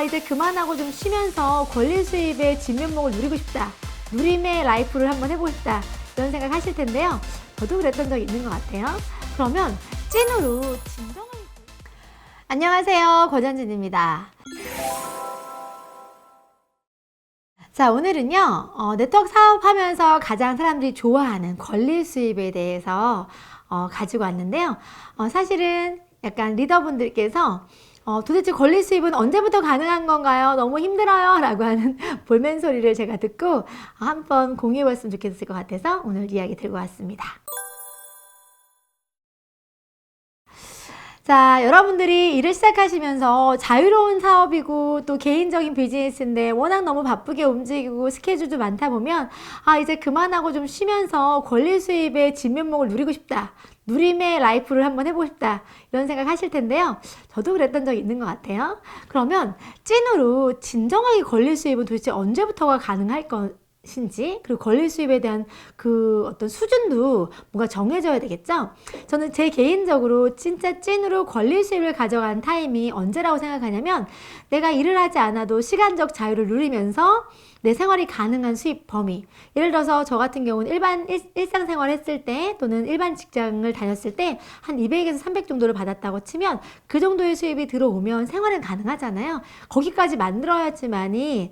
이제 그만하고 좀 쉬면서 권리 수입의 진면목을 누리고 싶다. 누림의 라이프를 한번 해보고 싶다. 이런 생각 하실 텐데요. 저도 그랬던 적이 있는 것 같아요. 그러면 찐으로 진정한 안녕하세요. 권현진입니다. 자, 오늘은요, 네트워크 사업하면서 가장 사람들이 좋아하는 권리 수입에 대해서 가지고 왔는데요. 사실은 약간 리더분들께서 도대체 권리 수입은 언제부터 가능한 건가요? 너무 힘들어요. 라고 하는 볼멘 소리를 제가 듣고 한번 공유해 봤으면 좋겠을 것 같아서 오늘 이야기 들고 왔습니다. 자, 여러분들이 일을 시작하시면서 자유로운 사업이고 또 개인적인 비즈니스인데 워낙 너무 바쁘게 움직이고 스케줄도 많다 보면 이제 그만하고 좀 쉬면서 권리 수입의 진면목을 누리고 싶다. 누림의 라이프를 한번 해보고 싶다. 이런 생각 하실 텐데요. 저도 그랬던 적이 있는 것 같아요. 그러면 찐으로 진정하게 권리 수입은 도대체 언제부터가 가능할 것인지, 그리고 권리 수입에 대한 그 어떤 수준도 뭔가 정해져야 되겠죠? 저는 제 개인적으로 진짜 찐으로 권리 수입을 가져간 타임이 언제라고 생각하냐면, 내가 일을 하지 않아도 시간적 자유를 누리면서 내 생활이 가능한 수입 범위. 예를 들어서 저 같은 경우는 일상생활 했을 때 또는 일반 직장을 다녔을 때 한 200에서 300 정도를 받았다고 치면 그 정도의 수입이 들어오면 생활은 가능하잖아요. 거기까지 만들어야지만이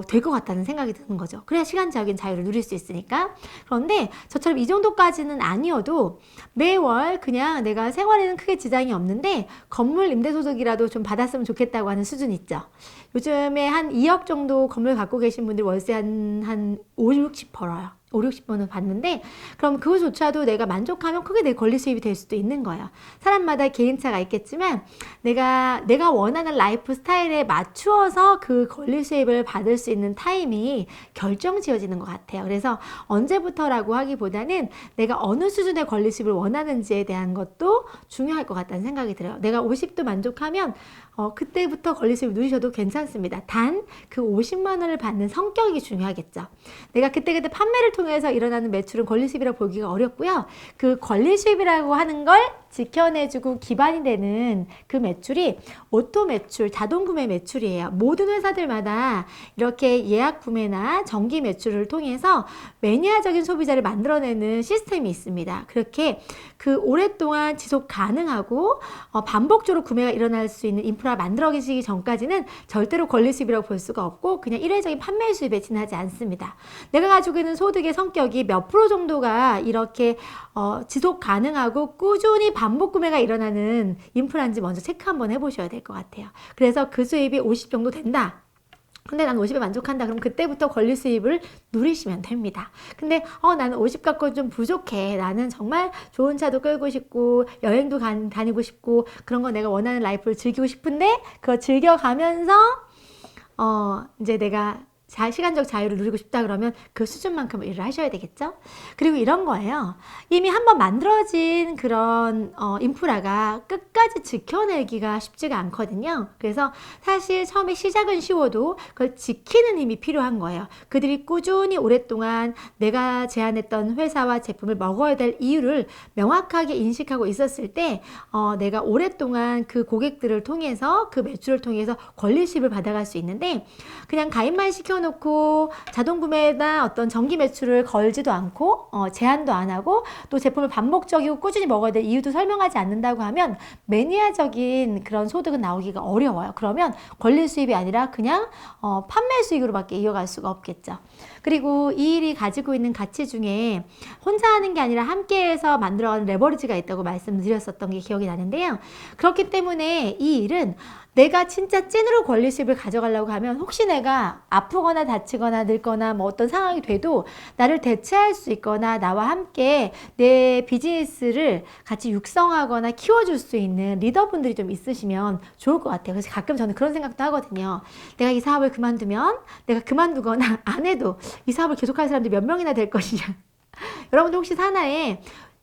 될 것 같다는 생각이 드는 거죠. 그래야 시간적인 자유를 누릴 수 있으니까. 그런데 저처럼 이 정도까지는 아니어도 매월 그냥 내가 생활에는 크게 지장이 없는데 건물 임대소득이라도 좀 받았으면 좋겠다고 하는 수준 있죠. 요즘에 한 2억 정도 건물 갖고 계신 분들 월세 한 5, 60 벌어요. 5, 60번을 받는데, 그럼 그거조차도 내가 만족하면 크게 내 권리 수입이 될 수도 있는 거예요. 사람마다 개인차가 있겠지만 내가 원하는 라이프 스타일에 맞추어서 그 권리 수입을 받을 수 있는 타임이 결정지어지는 것 같아요. 그래서 언제부터라고 하기보다는 내가 어느 수준의 권리 수입을 원하는지에 대한 것도 중요할 것 같다는 생각이 들어요. 내가 50도 만족하면 그때부터 권리 수입을 누리셔도 괜찮습니다. 단 그 50만 원을 받는 성격이 중요하겠죠. 내가 그때그때 판매를 통해서 일어나는 매출은 권리 수입이라고 보기가 어렵고요. 그 권리 수입이라고 하는 걸 지켜내주고 기반이 되는 그 매출이 오토 매출, 자동 구매 매출이에요. 모든 회사들마다 이렇게 예약 구매나 정기 매출을 통해서 매니아적인 소비자를 만들어내는 시스템이 있습니다. 그렇게 그 오랫동안 지속 가능하고 반복적으로 구매가 일어날 수 있는 인프라 만들어지기 전까지는 절대로 권리 수입이라고 볼 수가 없고 그냥 일회적인 판매 수입에 지나지 않습니다. 내가 가지고 있는 소득의 성격이 몇 프로 정도가 이렇게 지속 가능하고 꾸준히 반복 구매가 일어나는 인프라인지 먼저 체크 한번 해보셔야 될 것 같아요. 그래서 그 수입이 50 정도 된다. 근데 난 50에 만족한다. 그럼 그때부터 권리 수입을 누리시면 됩니다. 근데 나는 50 갖고 좀 부족해. 나는 정말 좋은 차도 끌고 싶고 여행도 다니고 싶고 그런 거 내가 원하는 라이프를 즐기고 싶은데 그거 즐겨가면서 이제 내가 시간적 자유를 누리고 싶다 그러면 그 수준만큼 일을 하셔야 되겠죠? 그리고 이런 거예요. 이미 한번 만들어진 그런 인프라가 끝까지 지켜내기가 쉽지가 않거든요. 그래서 사실 처음에 시작은 쉬워도 그걸 지키는 힘이 필요한 거예요. 그들이 꾸준히 오랫동안 내가 제안했던 회사와 제품을 먹어야 될 이유를 명확하게 인식하고 있었을 때 내가 오랫동안 그 고객들을 통해서 그 매출을 통해서 권리 수입을 받아갈 수 있는데 그냥 가입만 시켜놓고 자동 구매나 어떤 정기 매출을 걸지도 않고 제한도 안 하고 또 제품을 반복적이고 꾸준히 먹어야 될 이유도 설명하지 않는다고 하면 매니아적인 그런 소득은 나오기가 어려워요. 그러면 권리 수입이 아니라 그냥 판매 수익으로밖에 이어갈 수가 없겠죠. 그리고 이 일이 가지고 있는 가치 중에 혼자 하는 게 아니라 함께해서 만들어가는 레버리지가 있다고 말씀드렸었던 게 기억이 나는데요. 그렇기 때문에 이 일은 내가 진짜 찐으로 권리 수입을 가져가려고 하면 혹시 내가 아프거나 다치거나 늙거나 뭐 어떤 상황이 돼도 나를 대체할 수 있거나 나와 함께 내 비즈니스를 같이 육성하거나 키워줄 수 있는 리더분들이 좀 있으시면 좋을 것 같아요. 그래서 가끔 저는 그런 생각도 하거든요. 내가 이 사업을 그만두면 내가 그만두거나 안 해도 이 사업을 계속할 사람들이 몇 명이나 될 것이냐. 여러분들 혹시 사나에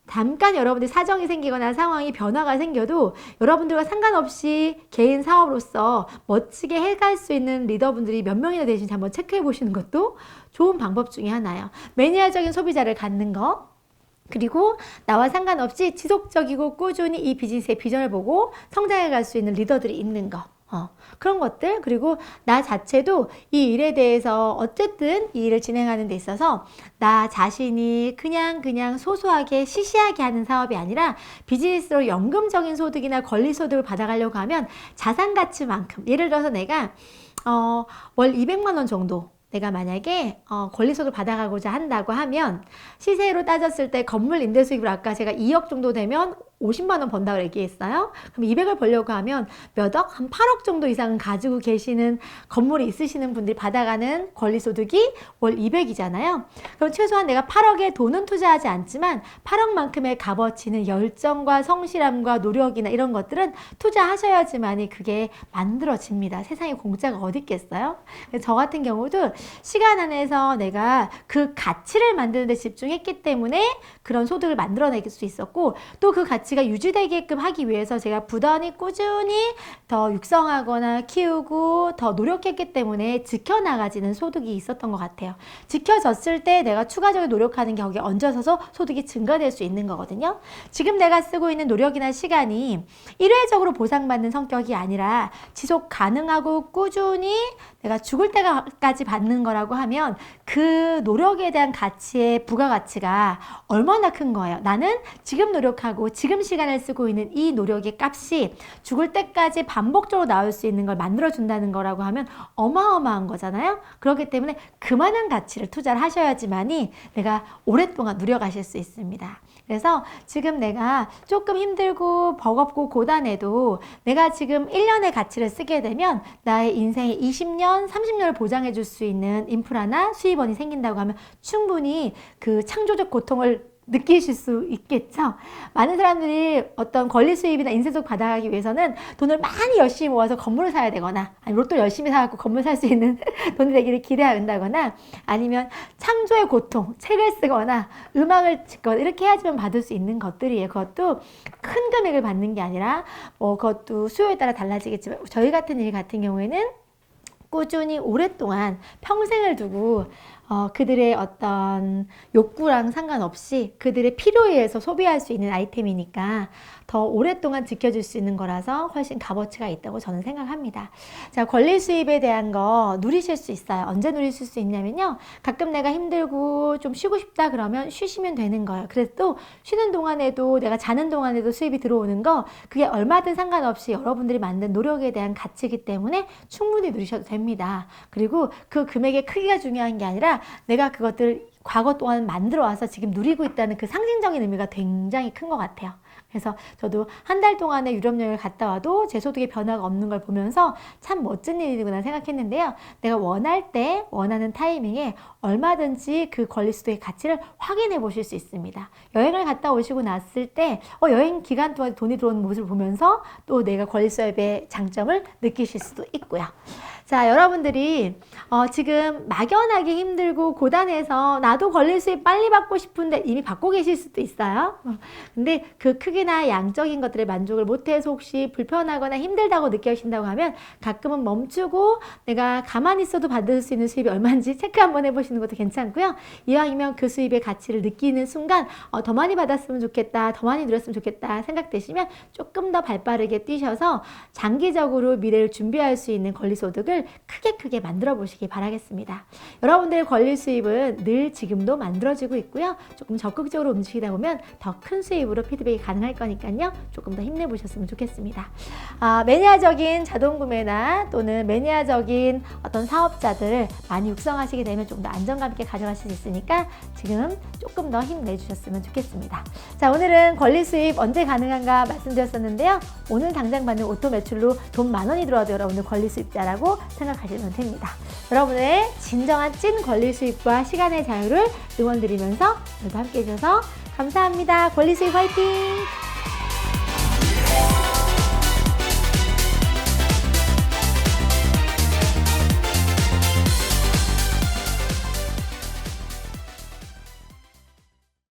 잠깐 여러분들 사정이 생기거나 상황이 변화가 생겨도 여러분들과 상관없이 개인 사업으로서 멋지게 해갈 수 있는 리더분들이 몇 명이나 되시는지 한번 체크해 보시는 것도 좋은 방법 중에 하나예요. 매니아적인 소비자를 갖는 거, 그리고 나와 상관없이 지속적이고 꾸준히 이 비즈니스의 비전을 보고 성장해 갈 수 있는 리더들이 있는 거. 그런 것들, 그리고 나 자체도 이 일에 대해서 어쨌든 이 일을 진행하는 데 있어서 나 자신이 그냥 소소하게 시시하게 하는 사업이 아니라 비즈니스로 연금적인 소득이나 권리소득을 받아가려고 하면 자산 가치만큼, 예를 들어서 내가 월 200만 원 정도 내가 만약에 권리소득을 받아가고자 한다고 하면 시세로 따졌을 때 건물 임대 수익으로 아까 제가 2억 정도 되면 50만 원 번다고 얘기했어요. 그럼 200을 벌려고 하면 몇 억? 한 8억 정도 이상은 가지고 계시는 건물이 있으시는 분들이 받아가는 권리소득이 월 200이잖아요. 그럼 최소한 내가 8억에 돈은 투자하지 않지만 8억만큼의 값어치는 열정과 성실함과 노력이나 이런 것들은 투자하셔야지만이 그게 만들어집니다. 세상에 공짜가 어디 있겠어요? 저 같은 경우도 시간 안에서 내가 그 가치를 만드는 데 집중했기 때문에 그런 소득을 만들어낼 수 있었고, 또 그 가치가 유지되게끔 하기 위해서 제가 부단히 꾸준히 더 육성하거나 키우고 더 노력했기 때문에 지켜나가지는 소득이 있었던 것 같아요. 지켜졌을 때 내가 추가적으로 노력하는 게 거기에 얹어서서 소득이 증가될 수 있는 거거든요. 지금 내가 쓰고 있는 노력이나 시간이 일회적으로 보상받는 성격이 아니라 지속 가능하고 꾸준히 내가 죽을 때까지 받는 거라고 하면 그 노력에 대한 가치의 부가가치가 얼마나 큰 거예요. 나는 지금 노력하고 지금 시간을 쓰고 있는 이 노력의 값이 죽을 때까지 반복적으로 나올 수 있는 걸 만들어준다는 거라고 하면 어마어마한 거잖아요. 그렇기 때문에 그만한 가치를 투자를 하셔야지만이 내가 오랫동안 누려가실 수 있습니다. 그래서 지금 내가 조금 힘들고 버겁고 고단해도 내가 지금 1년의 가치를 쓰게 되면 나의 인생의 20년, 30년을 보장해 줄 수 있는 인프라나 수입원이 생긴다고 하면 충분히 그 창조적 고통을 느끼실 수 있겠죠. 많은 사람들이 어떤 권리 수입이나 인쇄속 받아가기 위해서는 돈을 많이 열심히 모아서 건물을 사야 되거나, 아니면 로또 열심히 사갖고 건물 살 수 있는 돈이 되기를 기대한다거나, 아니면 창조의 고통, 책을 쓰거나 음악을 짓거나 이렇게 해야지만 받을 수 있는 것들이에요. 그것도 큰 금액을 받는 게 아니라 그것도 수요에 따라 달라지겠지만 저희 같은 일 같은 경우에는 꾸준히 오랫동안 평생을 두고 그들의 어떤 욕구랑 상관없이 그들의 필요에 의해서 소비할 수 있는 아이템이니까 더 오랫동안 지켜줄 수 있는 거라서 훨씬 값어치가 있다고 저는 생각합니다. 자, 권리 수입에 대한 거 누리실 수 있어요. 언제 누리실 수 있냐면요. 가끔 내가 힘들고 좀 쉬고 싶다 그러면 쉬시면 되는 거예요. 그래서 또 쉬는 동안에도 내가 자는 동안에도 수입이 들어오는 거, 그게 얼마든 상관없이 여러분들이 만든 노력에 대한 가치이기 때문에 충분히 누리셔도 됩니다. 그리고 그 금액의 크기가 중요한 게 아니라 내가 그것들 과거 동안 만들어 와서 지금 누리고 있다는 그 상징적인 의미가 굉장히 큰 것 같아요. 그래서 저도 한 달 동안에 유럽 여행을 갔다 와도 제 소득에 변화가 없는 걸 보면서 참 멋진 일이구나 생각했는데요. 내가 원할 때 원하는 타이밍에 얼마든지 그 권리소득의 가치를 확인해 보실 수 있습니다. 여행을 갔다 오시고 났을 때 여행 기간 동안 돈이 들어오는 모습을 보면서 또 내가 권리소득의 장점을 느끼실 수도 있고요. 자, 여러분들이 지금 막연하게 힘들고 고단해서 나도 권리 수입 빨리 받고 싶은데 이미 받고 계실 수도 있어요. 근데 그 크기나 양적인 것들에 만족을 못해서 혹시 불편하거나 힘들다고 느껴진다고 하면 가끔은 멈추고 내가 가만히 있어도 받을 수 있는 수입이 얼마인지 체크 한번 해보시는 것도 괜찮고요. 이왕이면 그 수입의 가치를 느끼는 순간 더 많이 받았으면 좋겠다, 더 많이 누렸으면 좋겠다 생각되시면 조금 더 발빠르게 뛰셔서 장기적으로 미래를 준비할 수 있는 권리소득을 크게 만들어 보시기 바라겠습니다. 여러분들의 권리 수입은 늘 지금도 만들어지고 있고요. 조금 적극적으로 움직이다 보면 더 큰 수입으로 피드백이 가능할 거니까요. 조금 더 힘내보셨으면 좋겠습니다. 매니아적인 자동구매나 또는 매니아적인 어떤 사업자들을 많이 육성하시게 되면 좀 더 안정감 있게 가져가실 수 있으니까 지금 조금 더 힘내주셨으면 좋겠습니다. 자, 오늘은 권리 수입 언제 가능한가 말씀드렸었는데요. 오늘 당장 받는 오토 매출로 돈 10,000원이 들어와도 여러분들 권리 수입자라고 생각하시면 됩니다. 여러분의 진정한 찐 권리 수입과 시간의 자유를 응원드리면서 오늘도 함께 해주셔서 감사합니다. 권리 수입 화이팅!